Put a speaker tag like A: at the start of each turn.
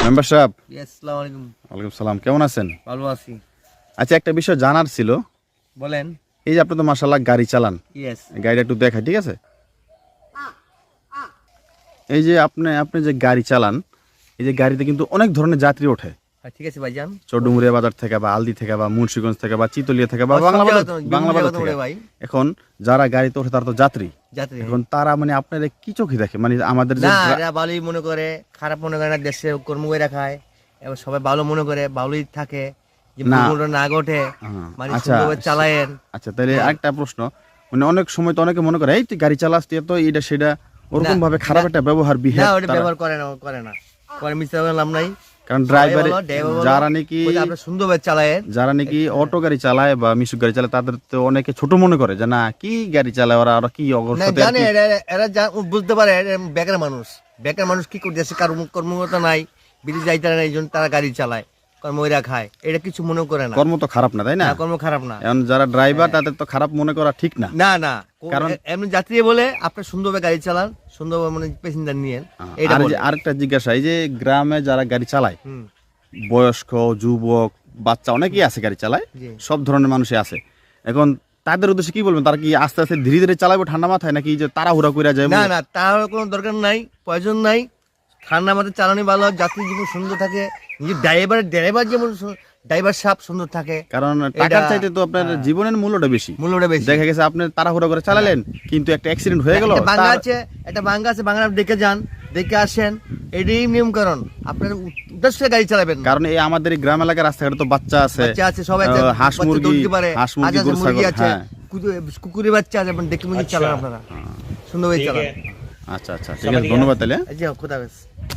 A: Member সাহেব,
B: আসসালামু আলাইকুম।
A: ওয়ালাইকুম সালাম, কেমন আছেন?
B: ভালো আছি।
A: আচ্ছা, একটা বিষয় জানার ছিল।
B: বলেন।
A: এই যে আপনি তো মাশাআল্লাহ গাড়ি চালান,
B: ইয়েস।
A: গাড়িটা একটু দেখাই, ঠিক আছে? এই যে আপনি আপনি যে গাড়ি চালান, এই যে গাড়িতে কিন্তু অনেক ধরনের যাত্রী ওঠে।
B: ঠিক আছে ভাইজান।
A: চৌডুমুরিয়া বাজার থেকে বা আলদি থেকে বা মুন্সিগঞ্জ থেকে বা চিতলিয়া থেকে বা
B: সব
A: বাংলা
B: জায়গা
A: বাজার
B: তো-
A: বাংলা
B: বিভিন্ন
A: বাজার
B: জায়গা তো
A: থেকে।
B: ওঠে ভাই।
A: এখন যারা গাড়িতে ওঠে তারা তো যাত্রী।
B: যাত্রী।
A: এখন তারা মানে আপনাদের কি চোখে দেখে, মানে আমাদের যে
B: না, এরা ভালোই মনে করে, খারাপ মনে করে না। দেশে কর্ম করে রাখায়, এবার সবাই ভালো মনে করে, ভালোই থাকে। যে
A: না।
B: দুর্ঘটনা না ঘটে, মানে
A: আচ্ছা
B: সুন্দরভাবে চালায়েন।
A: আচ্ছা, তাহলে আরেকটা প্রশ্ন, মানে অনেক সময় তো অনেকে মনে করে এই তুই গাড়ি চালাস, তুই তো এটা সেটা ওরকম ভাবে খারাপ একটা ব্যবহার
B: না,
A: বিহেভ,
B: ওটা ব্যবহার করে না, করে না। করে মিথ্যা বললাম নাই।
A: কারণ
B: সবাই
A: ড্রাইভার
B: বলো, driver বলো,
A: যারা নাকি
B: বলে আপনি সুন্দরভাবে চালায়েন।
A: যারা নাকি অটো গাড়ি চালায় বা মিশুক গাড়ি চালায় তাদের তো অনেকে ছোট মনে করে যে না কি গাড়ি চালায় ওরা, ওরা কি
B: না,
A: অবস্থাতে
B: জানে এরা বুঝতে পারে বেকার মানুষ। বেকার মানুষ কি করতেছে, কর্মকর্তা নাই, বিদেশ যাইতে না, এই জন্য তারা গাড়ি চালায়, কর্মীরা খায়, এটা কিছু মনে করে না।
A: কর্ম তো খারাপ না, তাই না?
B: না, কর্ম খারাপ না।
A: এখন যারা ড্রাইভার তাদের তো খারাপ মনে করা ঠিক না।
B: না না,
A: কারণ-
B: কারণ এমনি যাত্রী বলে আপনি সুন্দরভাবে গাড়ি চালান, সুন্দরভাবে মানে প্যাসেঞ্জার নিয়েন, এটা
A: আর
B: বলে।
A: যে আরেকটা জিজ্ঞাসা, এই যে গ্রামে যারা গাড়ি চালায়,
B: হুম,
A: বয়স্ক যুবক বাচ্চা অনেকেই আছে গাড়ি চালায়,
B: জি।
A: সব ধরনের মানুষই আছে। এখন তাদের উদ্দেশ্যে কি বলবেন? তারা কি আস্তে আস্তে ধীরে ধীরে চালাবে ঠান্ডা মাথায়, নাকি যে তাড়াহুড়া করে যায়?
B: না না, তার কোনো দরকার নাই, প্রয়োজন নাই। ঠান্ডা মাথায় চালানি ভালো, যাত্রী জীবন সুন্দর থাকে, নিজের ড্রাইভার যেমন ড্রাইভার সাহেব সুন্দর থাকে।
A: কারণ টাকার
B: এটা-
A: চাইতে তো আপনার জীবনের মূল্যটা বেশি।
B: মূল্যটা বেশি।
A: দেখা গেছে আপনি তাড়াহুড়া করে চালালেন, কিন্তু একটা অ্যাক্সিডেন্ট হয়ে গেল।
B: একটা বাঙ্গা আছে, একটা বাঙ্গা আছে, বাংলা দেখে যান, দেখে আসেন, এটাই নিয়ম। কারণ আপনার উদ্দেশ্যে গাড়ি চালাবেন না।
A: কারণ এই আমাদের এই গ্রাম এলাকার রাস্তাঘাটে তো বাচ্চা আছে,
B: বাচ্চা আছে, সবাই আছে,
A: হাঁস
B: বাচ্চা
A: মুরগি,
B: দৌড়তে পারে,
A: হাঁস মুরগি,
B: হাঁস আছে,
A: গরু
B: মুরগি
A: ছাগল,
B: আছে,
A: হ্যাঁ।
B: কুকুরের বাচ্চা আছে, আপনি দেখে মুরগি চালান আপনারা, সুন্দরভাবে চালান।
A: আচ্ছা আচ্ছা, ঠিক আছে, ধন্যবাদ তাহলে।
B: এই যে, খোদা হাফেজ।